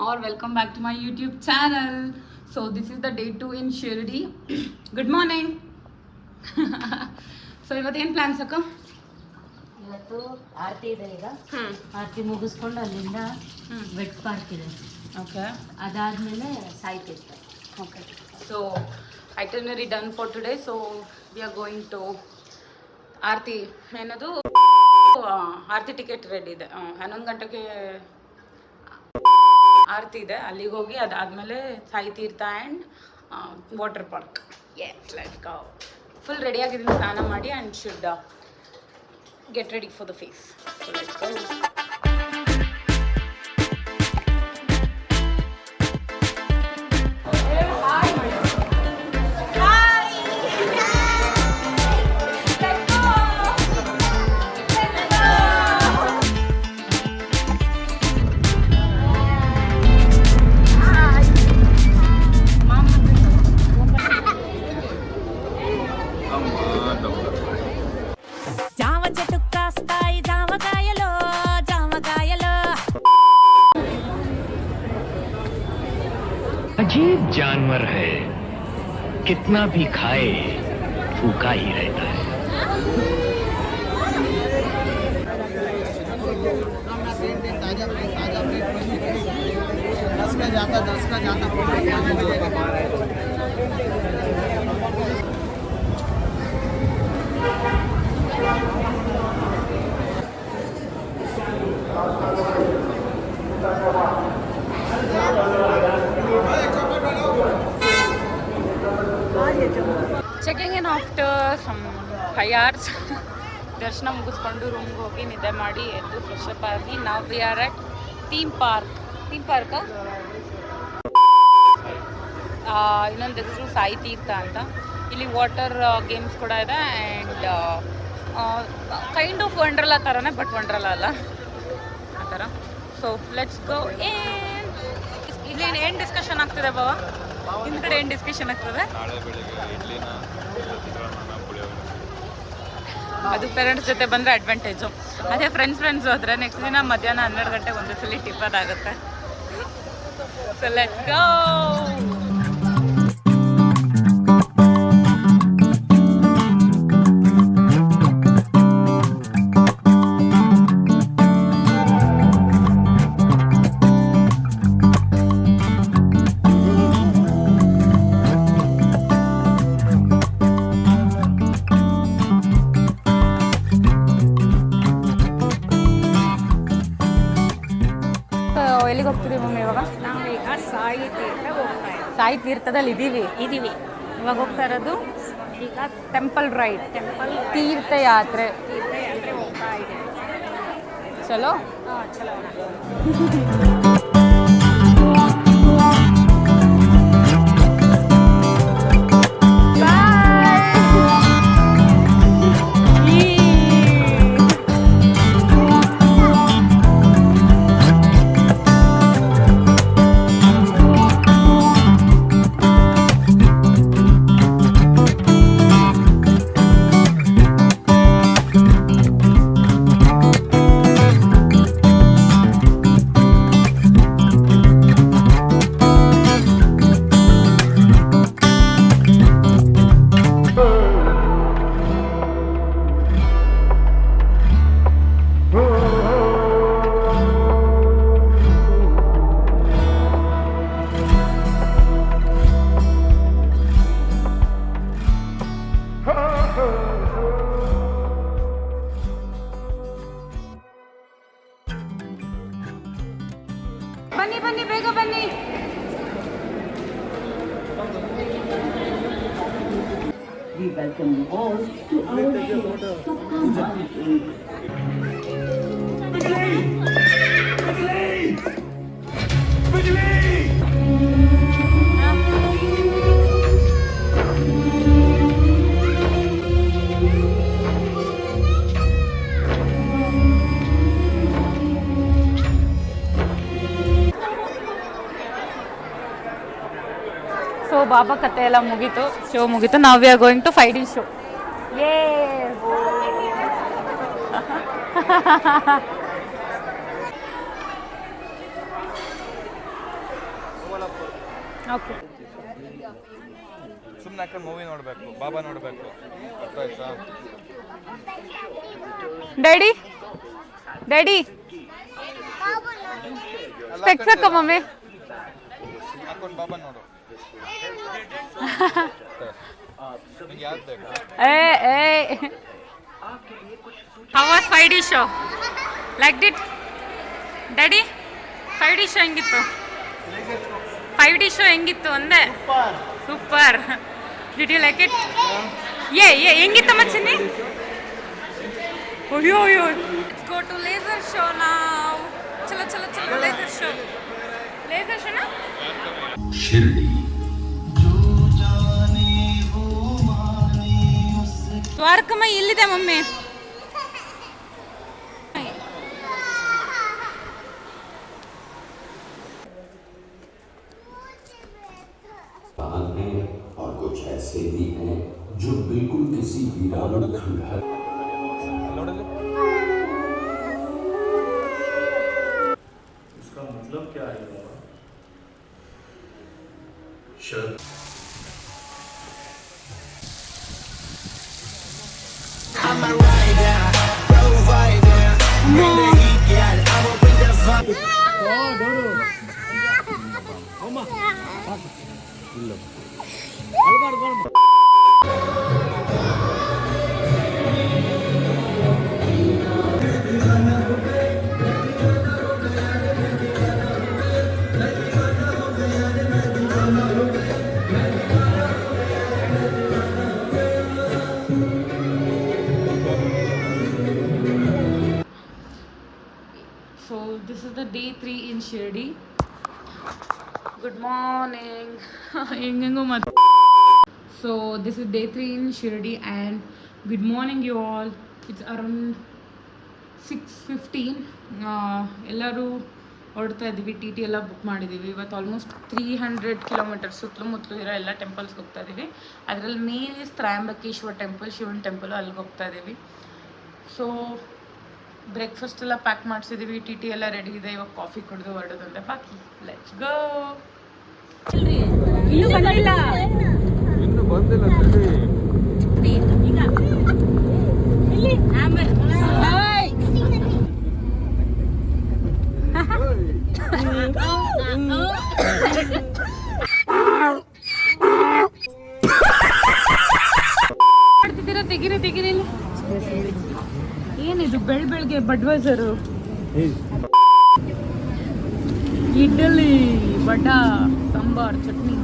or welcome back to my YouTube channel. So this is the day 2 in Shirdi. Good morning. So ಇವತ್ತೇನು plants ಅಕ್ಕ? ಇವತ್ತು ಆರತಿ ಇದೆ. ಈಗ ಆರತಿ ಮುಗಿಸ್ಕೊಂಡು ಅಲ್ಲಿಂದ ವೆಟ್ ಪಾರ್ಕ್ ಇದೆ. ಓಕೆ, ಅದಾದ್ಮೇಲೆ ಸಾಯ್ತಿತ್ತು. Okay, so itinerary done for today. So we are going to Aarti. ಏನದು ಆರತಿ ಟಿಕೆಟ್ ರೆಡಿ ಇದೆ. 11 ಗಂಟೆಗೆ ಆರತಿ ಇದೆ. ಅಲ್ಲಿಗೆ ಹೋಗಿ ಅದಾದಮೇಲೆ Sai Tirth and water park. Yes, let's go. Full ready ಆಗಿದ್ದೀನಿ ಸ್ನಾನ ಮಾಡಿ and should get ready for the face. So let's go. अजीब जानवर है, कितना भी खाए फूका ही रहता है. दस का जाता ಚೆಕಿಂಗ್ ಇನ್ ಆಫ್ಟರ್ ಸಮ್ 5 hours. ದರ್ಶನ ಮುಗಿಸ್ಕೊಂಡು ರೂಮ್ಗೆ ಹೋಗಿ ನಿದ್ದೆ ಮಾಡಿ ಎದ್ದು ಫ್ರೆಶ್ ಅಪ್ ಆಗಿ ನಾವು we are at theme park. ಇನ್ನೊಂದು ಹೆಸರು ಸಾಯಿ ತೀರ್ಥ ಅಂತ. ಇಲ್ಲಿ ವಾಟರ್ ಗೇಮ್ಸ್ ಕೂಡ ಇದೆ ಆ್ಯಂಡ್ ಕೈಂಡ್ ಆಫ್ ವಂಡರ್ಲಾ ಥರನೇ, ಬಟ್ ವಂಡರ್ಲಾ ಅಲ್ಲ ಆ ಥರ. ಸೊ ಲೆಟ್ಸ್ ಗೋ. ಇಲ್ಲಿ ಏನು ಡಿಸ್ಕಷನ್ ಆಗ್ತಿದೆ ಬಾವ? ಹಿಂದ್ಗಡೆ ಏನು ಡಿಸ್ಕಷನ್ ಆಗ್ತದೆ? ಅದು ಪೇರೆಂಟ್ಸ್ ಜೊತೆ ಬಂದರೆ ಅಡ್ವಾಂಟೇಜು. ಅದೇ ಫ್ರೆಂಡ್ಸ್ ಹೋದರೆ ನೆಕ್ಸ್ಟ್ ದಿನ ಮಧ್ಯಾಹ್ನ 12 ಗಂಟೆಗೆ ಒಂದು ಸಲ ಟಿಫನ್ ಆಗುತ್ತೆ. ಸೊ ಲೆಟ್ಸ್ ಗೋ. ಎಲ್ಲಿಗೆ ಹೋಗ್ತಿದ್ದೀವಿ ಮಮ್ಮಿ ಇವಾಗ? ನಾವೀಗ ಸಾಯಿ ತೀರ್ಥ ಹೋಗ್ತಾ ಇದ್ದೀವಿ. ಸಾಯಿ ತೀರ್ಥದಲ್ಲಿ ಇದ್ದೀವಿ. ಇವಾಗ ಹೋಗ್ತಾ ಇರೋದು ಈಗ ಟೆಂಪಲ್ ರೈಡ್, ತೀರ್ಥಯಾತ್ರೆ ತೀರ್ಥಯಾತ್ರೆ ಹೋಗ್ತಾ ಇದ್ದೀವಿ. ಚಲೋ. ಚಲೋ. ಬನ್ನಿ ಬೇಗ ಬನ್ನಿ. We welcome you all to so ಬಾಬಾ ಕತೆ ಎಲ್ಲ ಮುಗೀತು, ಶೋ ಮುಗೀತು. ನಾವು we are going to 5D show. Yeah okay. ಸುಮ್ಮನೆ ಹಾಕೊಂಡು ಮೂವಿ ನೋಡಬೇಕು, ಬಾಬಾ ನೋಡಬೇಕು, ಅರ್ಥ ಆಯ್ತಾ? ಡ್ಯಾಡಿ ಡ್ಯಾಡಿ ಸ್ಪೆಕ್ಸ್ ಹಾಕೋ ಮಮ್ಮಿ. ಹಾಕೊಂಡು ಬಾಬಾ ನೋಡು. ನಿಂಗೆ ಯಾವ್ದು ಬೇಕು? How was 5D show? Liked it? Daddy? 5D show ಹೆಂಗಿತ್ತು? 5D show ಹೆಂಗಿತ್ತು ಅಂದೆ? Super. Did you like it? ಹೆಂಗಿತ್ತಮ್ಮ ಚಿನ್ನಿ? ಅಯ್ಯೋ. Let's go to laser show now. ಚಲೋ laser show. Laser show na? Shirdi ದ್ವಾರಕಮ್ಮ ಇಲ್ಲಿದೆ ಮಮ್ಮಿ. और कुछ ऐसे भी हैं जो बिल्कुल किसी वीरान खंडहर ನೋಡಲ್ಲಿ उसका मतलब क्या है शर्त So this is the day 3 in Shirdi. Good morning. So this is day 3 in Shirdi and good morning you all. It's around 6:15. ಎಲ್ಲರೂ ಹೊರಡ್ತಾ ಇದ್ದೀವಿ. ಟಿ ಟಿ ಎಲ್ಲ ಬುಕ್ ಮಾಡಿದ್ದೀವಿ. ಇವತ್ತು ಆಲ್ಮೋಸ್ಟ್ 300 ಕಿಲೋಮೀಟರ್ ಸುತ್ತಲೂ ಇರೋ ಎಲ್ಲ ಟೆಂಪಲ್ಸ್ಗೆ ಹೋಗ್ತಾ ಇದ್ದೀವಿ. ಅದರಲ್ಲಿ ಮೇನ್ ಇಸ್ ತ್ರಯಂಬಕೇಶ್ವರ ಟೆಂಪಲ್, ಶಿವನ್ ಟೆಂಪಲ್, ಅಲ್ಲಿಗೆ ಹೋಗ್ತಾ ಇದ್ದೀವಿ. ಸೊ ಬ್ರೇಕ್ಫಾಸ್ಟ್ ಎಲ್ಲ ಪ್ಯಾಕ್ ಮಾಡಿಸಿದ್ದೀವಿ. ಟಿ ಟಿ ಎಲ್ಲ ರೆಡಿ ಇದೆ. ಇವಾಗ ಕಾಫಿ ಕುಡಿದು ಹೊರಡೋದಂತೆ ಬಾಕಿ. Let's go. ಇನ್ನೂ ಬಂದಿಲ್ಲ ಮಾಡ್ತಿದ್ದೀರಾ? ತೆಗಿರಿ. ಏನಿದು ಬೆಳಗ್ಗೆ Budweiser? Idli, vada, sambar, chutney.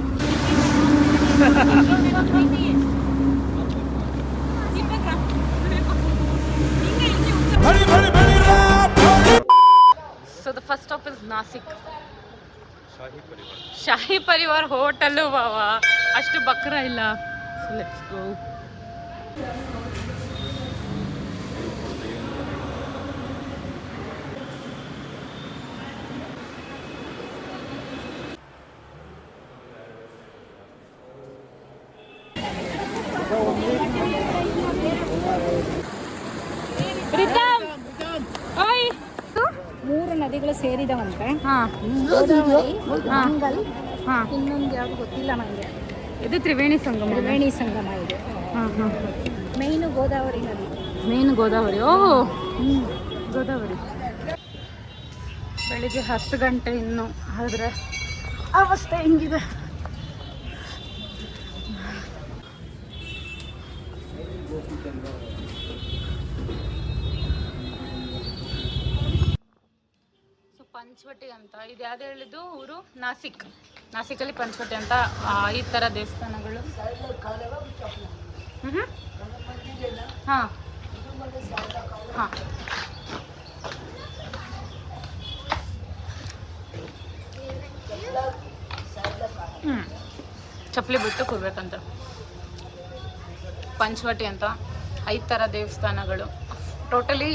So the first stop is Nasik. Shahi Parivar hotel ಬಾವಾ, ಅಷ್ಟು ಬಕ್ರ ಇಲ್ಲ. So let's go. ಮೂರು ನದಿಗಳು ಸೇರಿದವಂತೆ. ಗೋದಾವರಿ, ಮಂಗಲ್, ಇನ್ನೊಂದು ಯಾವುದು ಗೊತ್ತಿಲ್ಲ ನನಗೆ. ಇದು ತ್ರಿವೇಣಿ ಸಂಗಮ. ತ್ರಿವೇಣಿ ಸಂಗಮ ಇದೆ. ಮೇಯ್ನು ಗೋದಾವರಿ ನದಿ. ಮೇನ್ ಗೋದಾವರಿ. ಗೋದಾವರಿ. ಬೆಳಿಗ್ಗೆ 10 ಗಂಟೆ ಇನ್ನು, ಆದರೆ ಅವಸ್ಥೆ ಹೆಂಗಿದೆ. ಪಂಚವಟಿ ಅಂತ ಇದು ಯಾವ್ದು ಹೇಳಿದ್ದು ಊರು? ನಾಸಿಕಲ್ಲಿ ಪಂಚವಟಿ ಅಂತ. ಈ ಥರ ದೇವಸ್ಥಾನಗಳು. ಹಾಂ ಚಪ್ಪಲಿ ಬಿಟ್ಟು ಕೊಡ್ಬೇಕಂತ. ಪಂಚವಟಿ ಅಂತ 5 ಥರ ದೇವಸ್ಥಾನಗಳು. Totally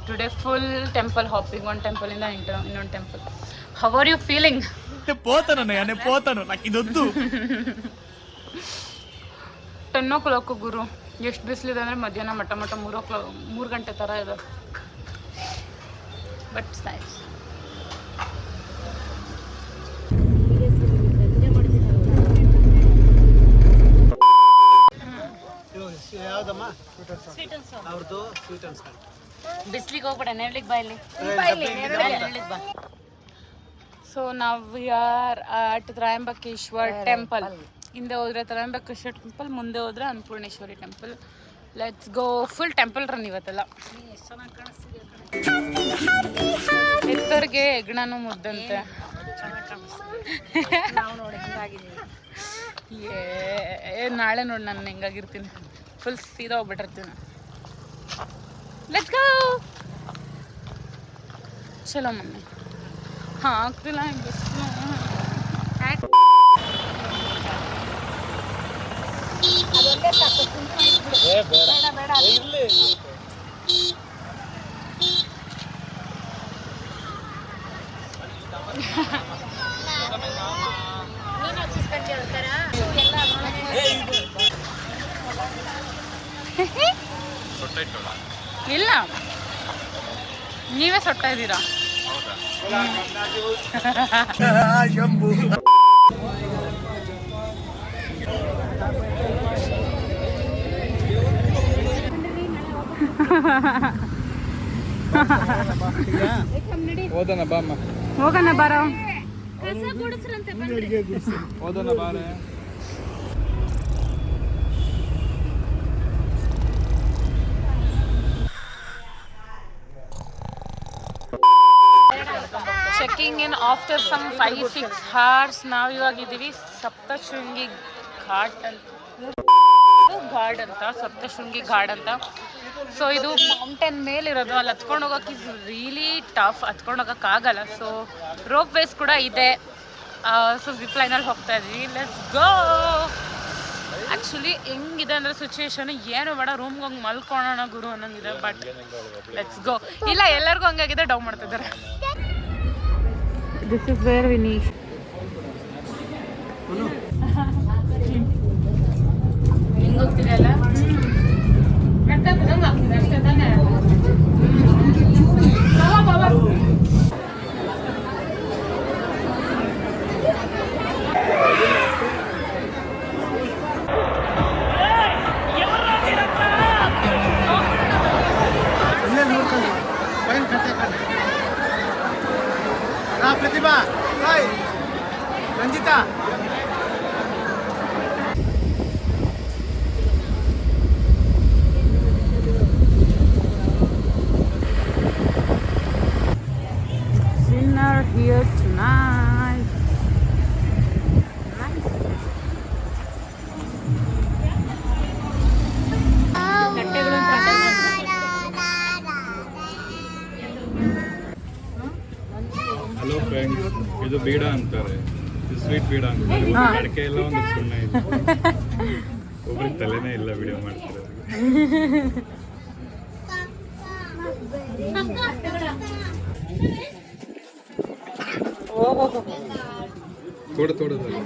today full temple hopping. ಒಂದು ಟೆಂಪಲಿಂದ ಇನ್ನೊಂದು temple. How are you feeling? పోతాను నాకు ఇదొద్దు. 10 o'clock ಗುರು. ಎಷ್ಟು ಬಿಸಿಲಿದೆ ಅಂದರೆ ಮಧ್ಯಾಹ್ನ ಮಟ್ಟ 3 ಗಂಟೆ ಥರ ಇದೆ. But nice. ಬಿಸ್ಲಿಗೆ ಹೋಗ್ಬೇಡ, ನೆರಳಿಗೆ ಬಾ ಇಲ್ಲಿ. ನೆರಳಿಗೆ ಬಾ. ಸೊ ನಾವು ವಿ ಆರ್ ಅಟ್ ತ್ರಯಂಬಕೇಶ್ವರ್ ಟೆಂಪಲ್. ಹಿಂದೆ ಹೋದ್ರೆ ತ್ರಯಂಬಕೇಶ್ವರ ಟೆಂಪಲ್, ಮುಂದೆ ಹೋದ್ರೆ Annapoorneshwari temple. Let's go. Full temple run ಇವತ್ತೆಲ್ಲ. ಎತ್ತರ್ಗೆ ಹೆಗ್ಣನೂ ಮುದ್ದಂತೆ. ನಾಳೆ ನೋಡಿ ನಾನು ಹೆಂಗಾಗಿರ್ತೀನಿ, ಫುಲ್ ಸೀದಾ ಹೋಗ್ಬಿಟ್ಟಿರ್ತೀನಿ. Let's go. ಚಲೋ ಮಮ್ಮಿ. ಹಾಂ ಆಗ್ತಿಲ್ಲ ಇಲ್ಲ, ನೀವೇ ಸೊಟ್ಟ ಇದ್ದೀರಾ. ಓದೋಣ ಬಾಮ್ಮ, ಹೋಗೋಣ ಬಾರೋ. ಓದೋಣ ಬಾರೆ. ಚೆಕಿಂಗ್ ಇನ್ ಆಫ್ಟರ್ ಸಮ್ 5-6 hours. ನಾವು ಇವಾಗಿದ್ದೀವಿ ಸಪ್ತಶೃಂಗಿ ಘಾಟ್ ಅಂತ, ಸಪ್ತಶೃಂಗಿ ಘಾಟ್ ಅಂತ. ಸೊ ಇದು ಮೌಂಟೇನ್ ಮೇಲಿರೋದು. ಅಲ್ಲಿ ಹತ್ಕೊಂಡು ಹೋಗೋಕೆ ಇಸ್ ರಿಯಲಿ ಟಫ್, ಹತ್ಕೊಂಡು ಹೋಗೋಕ್ಕಾಗಲ್ಲ. ಸೊ ರೋಪ್ ವೇಸ್ ಕೂಡ ಇದೆ. ಸೊ ಜಿಪ್ ಲೈನಲ್ಲಿ ಹೋಗ್ತಾ ಇದ್ವಿ. Let's go. ಆ್ಯಕ್ಚುಲಿ ಹೆಂಗಿದೆ ಅಂದರೆ ಸಿಚುವೇಶನ್, ಏನು ಬೇಡ ರೂಮ್ಗೆ ಹೋಗಿ ಮಲ್ಕೊಳ್ಳೋಣ ಗುರು ಅನ್ನೋಂಗಿದೆ. But let's go. ಇಲ್ಲ, ಎಲ್ಲರಿಗೂ ಹಂಗಾಗಿದೆ, ಡೌನ್ ಮಾಡ್ತಿದ್ದಾರೆ. This is where Vineesh. ಹೆಂಗೆ ಹೋಗ್ತಿದೆಯಲ್ಲ, ಅಷ್ಟೇ ತಾನೇ. Pratibha, Ranjita, dinner here tonight. Hello friends, ಇದು ಬೀಡ ಅಂತಾರೆ, ಇದು ಸ್ವೀಟ್ ಬೀಡ ಅಂತಾರೆ. ಅಡಿಕೆ ಎಲ್ಲ ಒಂದು ಸುಮ್ಮನೆ ಇದೆ, ಒಬ್ರಿಗೆ ತಲೆನೇ ಇಲ್ಲ ವಿಡಿಯೋ ಮಾಡ್ತಾರೆ. ತೋಡೋದಲ್ಲ.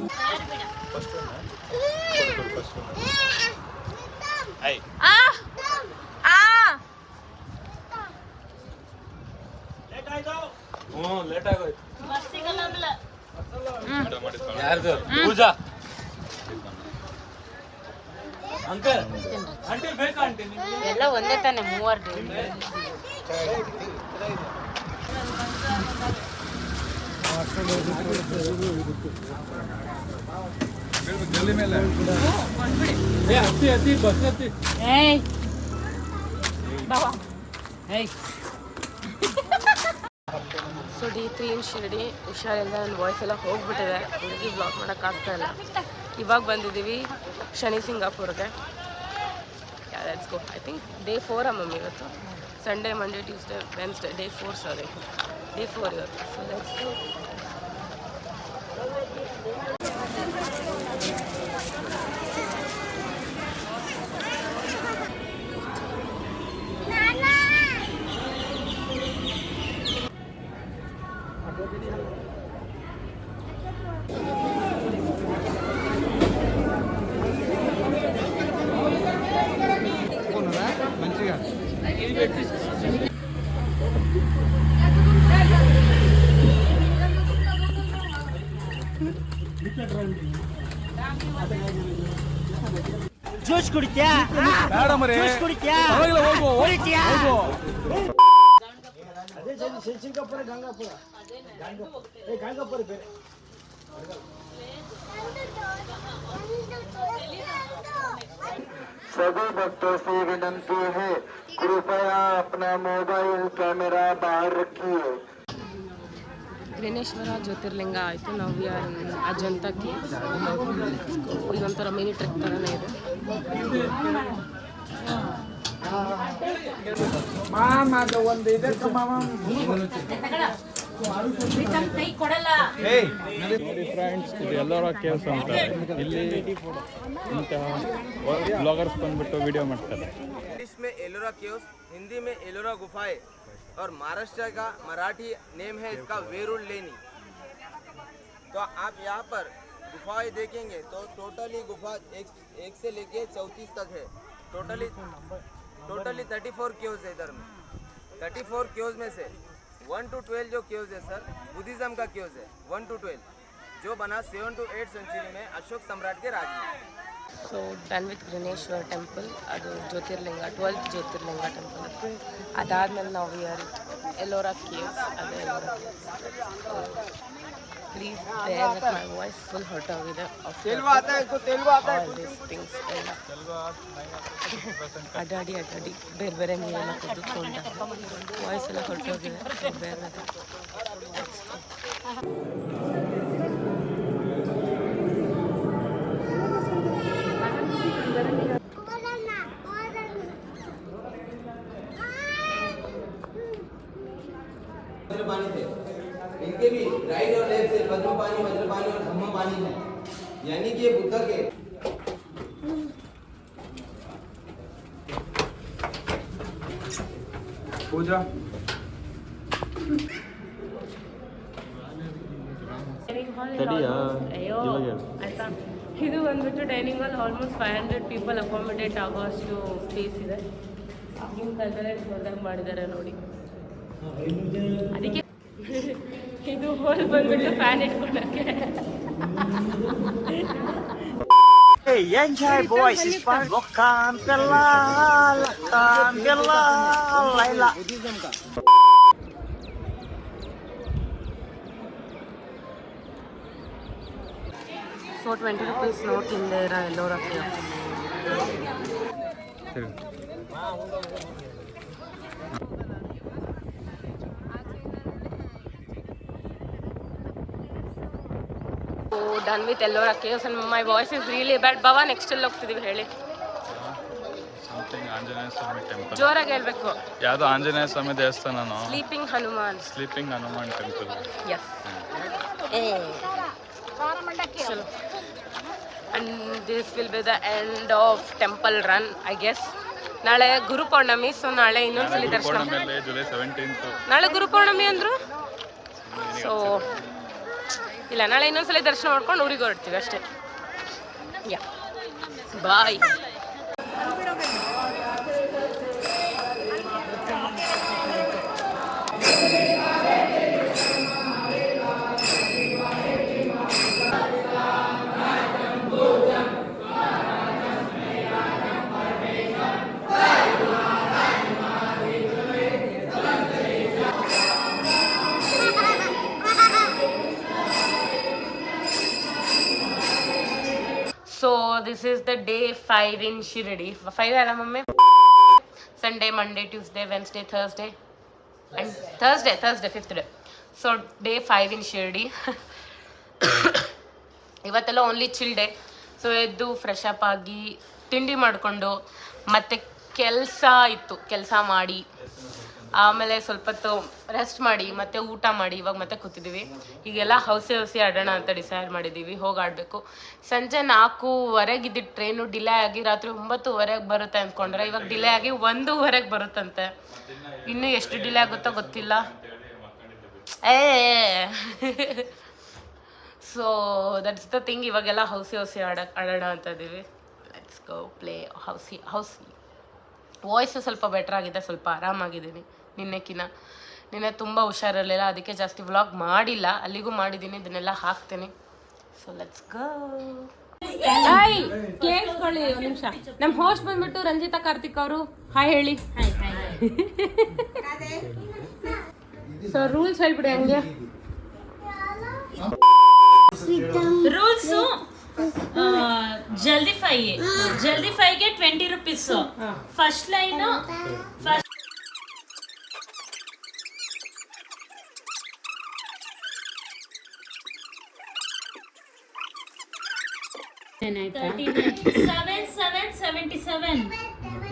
ಲೇಟ್ ಆಗೋಯ್ತು. ಯಾರ್ದು? ಪೂಜಾ ಅಂಕಲ್, ಆಂಟಿ ಬೇಕಾ? ಆಂಟಿ ಎಲ್ಲ ಒಂದೇ ತಾನೆ, 3 ಜಲ್ದಿ ಮೇಲೆ. ಹತ್ತಿ ಬಸ್ ಹತ್ತಿ. ಸೊ D3 ಇನ್ ಶಿರಡಿ. ಹುಷಾರಿಲ್ಲ, ನನ್ನ ವಾಯ್ಸ್ ಎಲ್ಲ ಹೋಗ್ಬಿಟ್ಟಿದೆ, ಹುಡುಗಿ ಬ್ಲಾಗ್ ಮಾಡೋಕ್ಕಾಗ್ತಾ ಇಲ್ಲ. ಇವಾಗ ಬಂದಿದ್ದೀವಿ ಶನಿ ಸಿಂಗಾಪುರ್ಗೆ. Let's go. I think day 4 mummy ಇವತ್ತು. Sunday, Monday, Tuesday, Wednesday, day 4. Sorry, day 4 ಇವತ್ತು. So let's go. మంచిగా ಜ್ಯೂಸ್ ಕುಡಿತ್ಯಾ ಬೇಡ ಮರೆ ಜ್ಯೂಸ್ ಕುಡಿತ್ಯಾ ಹೋಗು ಹೋಗು सभी भक्तों से विनंती है कृपया अपना मोबाइल कैमरा बाहर रखिए. ಗ್ರೇನೇಶ್ವರ ಜ್ಯೋತಿರ್ಲಿಂಗ ಆಯಿತು. ನಾವು ವಿ ಆರ್ ಅಜಂತಕ್ಕೆ ಇದೊಂಥರ ಮಿನಿ ಟ್ರೆಕ್ ಥರನೇ ಇದೆ. ನೋಡಿ ಫ್ರೆಂಡ್ಸ್, ಇದು ಎಲ್ಲೋರ ಕೇವ್ಸ್ ಅಂತಾರೆ. ಇಲ್ಲಿ ಇಂತಹ ಬ್ಲಾಗರ್ಸ್ ಬಂದ್ಬಿಟ್ಟು ವಿಡಿಯೋ ಮಾಡ್ತಾರೆ. इंग्लिश में एलोरा केव्स, हिंदी में एलोरा गुफाएं और महाराष्ट्र का मराठी नेम है इसका वेरुळ लेनी. तो आप यहाँ पर गुफाएं देखेंगे तो टोटली गुफा एक से लेके 34 तक है. टोटली 34 केव्स है इधर में. 34 केव्स में से 1 to 12 जो केव्स है सर बुद्धिज्म का केव्स है. 1 to 12 जो बना 7 to 8 सेंचुरी में अशोक सम्राट के राज में. ಸೊ ಡನ್ ವಿತ್ ಗ್ರೇನೇಶ್ವರ ಟೆಂಪಲ್, ಅದು ಜ್ಯೋತಿರ್ಲಿಂಗ 12th ಜ್ಯೋತಿರ್ಲಿಂಗ ಟೆಂಪಲ್. ಅದಾದಮೇಲೆ ನಾವು ವಿ ಆರ್ ಎಲ್ಲೋರಾ ಕೇವ್ಸ್. ಅದೇ Ellora please bear with my voice, full ಹೊರಟೋಗಿದೆ. ಆಲ್ ದೀಸ್ ಥಿಂಗ್ಸ್ ಎಲ್ಲ ಅಡ್ಡಾಡಿ ಬೇರೆ ಬೇರೆ ನೀರೆಲ್ಲ ಕುದಿಸ್ಕೊಂಡ ವಾಯ್ಸ್ ಎಲ್ಲ ಹೊರಟೋಗಿದೆ. ಬೇರೆ पानी थे, इनके भी राइट और लेफ्ट से वज्र पानी और धम्म पानी है, यानी कि ये बुद्ध के ಪೂಜಾ ಇದು ಬಂದ್ಬಿಟ್ಟು dining hall. Almost 500 people accommodate ಆಗೋಷ್ಟು ಸ್ಪೇಸ್ ಇದೆ. ಆಗಿನ ಕಾಲದಲ್ಲೇ ದೊಡ್ಡದಾಗಿ ಮಾಡಿದ್ದಾರೆ ನೋಡಿ. ಅದಕ್ಕೆ ಇದು ಹೋಲ್ ಬಂದ್ಬಿಟ್ಟು ಫ್ಯಾನ್ ಇಟ್ಕೊಳಕ್ಕೆ. ಎಂಜಾಯ್ ಬಾಯ್ಸ್ ಇಸ್ ಫನ್ ಲೋಕಾನ್ ಕಲ್ಲಾ ಲೈಲಾ. ಸೊ 20 rupees ನೋಟ್ ಹಿಂದೆ ಇರೋ Ellora done with Ellora caves. And my voice is really bad. ಬಾಬಾ ನೆಕ್ಸ್ಟ್ ಎಲ್ಲಿ ಹೋಗ್ತಿದೀವಿ ಹೇಳಿ? Something Anjaneya Swami temple. ಜೋರಾಗಿ ಹೇಳ್ಬೇಕು. ಯಾವುದು ಆಂಜನೇಯ ಸ್ವಾಮಿ ದೇವಸ್ಥಾನನೋ? Sleeping Hanuman temple. ಎಸ್. ಚಲೋ. And this will be the end of temple run I guess. ನಾಳೆ ಗುರು ಪೌರ್ಣಮಿ, ಸೊ ನಾಳೆ ಇನ್ನೊಂದ್ಸಲಿ ದರ್ಶನ. ಜುಲೈ 17th ನಾಳೆ ಗುರು ಪೌರ್ಣಮಿ ಅಂದ್ರು. ಸೊ ಇಲ್ಲ, ನಾಳೆ ಇನ್ನೊಂದ್ಸಲ ದರ್ಶನ ಮಾಡ್ಕೊಂಡು ಊರಿಗೆ ಹೊರಡ್ತೀವಿ ಅಷ್ಟೇ. ಯಾ ಬಾಯ್. So this is the day 5 in Shirdi. 5 है ना mummy? Sunday, Monday, Tuesday, Wednesday, Thursday, and Thursday 5th day. So day 5 in Shirdi. ಇವತ್ತೆಲ್ಲ ಓನ್ಲಿ ಚಿಲ್ ಡೇ. ಸೊ ಎದ್ದು ಫ್ರೆಶ್ ಅಪ್ ಆಗಿ ತಿಂಡಿ ಮಾಡಿಕೊಂಡು ಮತ್ತೆ ಕೆಲಸ ಮಾಡಿ ಆಮೇಲೆ ಸ್ವಲ್ಪ ಹೊತ್ತು ರೆಸ್ಟ್ ಮಾಡಿ ಮತ್ತೆ ಊಟ ಮಾಡಿ ಇವಾಗ ಮತ್ತೆ ಕೂತಿದ್ದೀವಿ. ಈಗೆಲ್ಲ ಹೌಸಿ ಆಡೋಣ ಅಂತ ಡಿಸೈಡ್ ಮಾಡಿದ್ದೀವಿ. ಹೋಗಿ ಆಡಬೇಕು. ಸಂಜೆ 4:15 ಇದ್ದಿದ್ದು ಟ್ರೈನು ಡಿಲೇ ಆಗಿ ರಾತ್ರಿ 9:00 ಬರುತ್ತೆ ಅಂದ್ಕೊಂಡ್ರೆ ಇವಾಗ ಡಿಲೇ ಆಗಿ 1:00 ಬರುತ್ತಂತೆ. ಇನ್ನೂ ಎಷ್ಟು ಡಿಲೇ ಆಗುತ್ತೋ ಗೊತ್ತಿಲ್ಲ. So that's the thing. ಇವಾಗೆಲ್ಲ ಹೌಸಿ ಆಡೋಣ ಅಂತ ಇದ್ದೀವಿ. Let's go play housie. Voice ಸ್ವಲ್ಪ ಬೆಟರ್ ಆಗಿದೆ, ಸ್ವಲ್ಪ ಆರಾಮಾಗಿದ್ದೀನಿ ನಿನ್ನೆ ತುಂಬ ಹುಷಾರಿರಲಿಲ್ಲ, ಅದಕ್ಕೆ ಜಾಸ್ತಿ ವ್ಲಾಗ್ ಮಾಡಿಲ್ಲ. ಅಲ್ಲಿಗೂ ಮಾಡಿದ್ದೀನಿ, ಇದನ್ನೆಲ್ಲ ಹಾಕ್ತೀನಿ. So let's go. ಹಾಯ್ ಕೇಳಿಸ್ಕೊಳ್ಳಿ ಒಂದು ನಿಮಿಷ. ನಮ್ಮ ಹೋಸ್ಟ್ ಬಂದ್ಬಿಟ್ಟು ರಂಜಿತಾ ಕಾರ್ತಿಕ್ ಅವರು. ಹಾಯ್ ಹೇಳಿ. ಸೊ ರೂಲ್ಸ್ ಹೇಳ್ಬಿಡಿ ಹಂಗೆ. ರೂಲ್ಸ್ ಜಲ್ದಿ ಫೈಗೆ 20 rupees. ಫಸ್ಟ್ ಲೈನ್ ಏನಾಯ್ತಾ? 7777.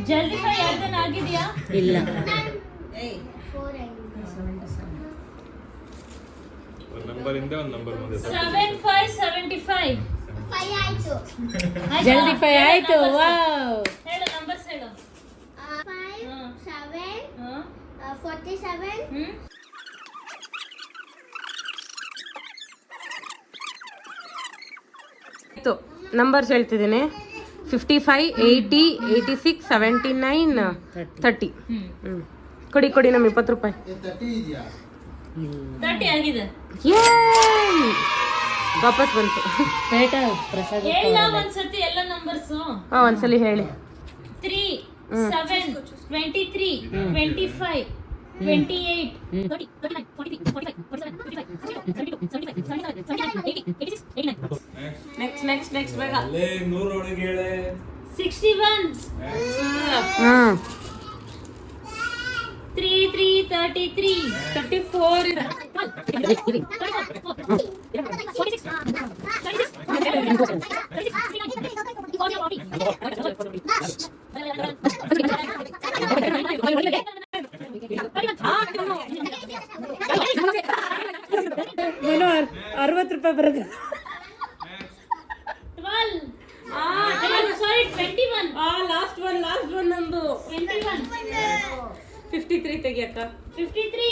ಜಲ್ದಿ ಫೈ ಯಾರ್ದನ್ ಆಗಿದ್ಯಾ? ಇಲ್ಲ. ಒಂದು ನಂಬರ್ ಹಿಂದೆ ಒಂದು ನಂಬರ್ ಮುಂದೆ 7575. ಜಲ್ದಿ ಫೈ ಆಯ್ತು. ವಾವ್. ಹೇಳು ನಂಬರ್ಸ್ ಹೇಳು. 5 7 47 ಆಯ್ತು. ನಂಬರ್ಸ್ ಹೇಳ್ತಿದ್ದೀನಿ. 55 80 86 79 30. ಕೊಡಿ ನಮ್ಗೆ 20 ರೂಪಾಯಿ. 30 ಆಗಿದೆ. ವಾಪಸ್ ಬಂತು. ಹೇಳ ಒಂದ್ಸತಿ ಎಲ್ಲ ನಂಬರ್ಸ್. ಒಂದ್ಸಲಿ ಹೇಳಿ. 3 7 23 25 28 30 39 43 45 47 55 72 77 ನೆಕ್ಸ್ಟ್ ಬೇಗ. 100 ಒಳಗೆ ಹೇಳೆ. 61 3 3 33 34 60 ರೂಪಾಯಿ ಬರುತ್ತೆ. 12 ಸಾರಿ 21 ಲಾಸ್ಟ್ ಒನ್ ನಂದು. 21 53 ತೆಗಿಯಕ್ಕ. 53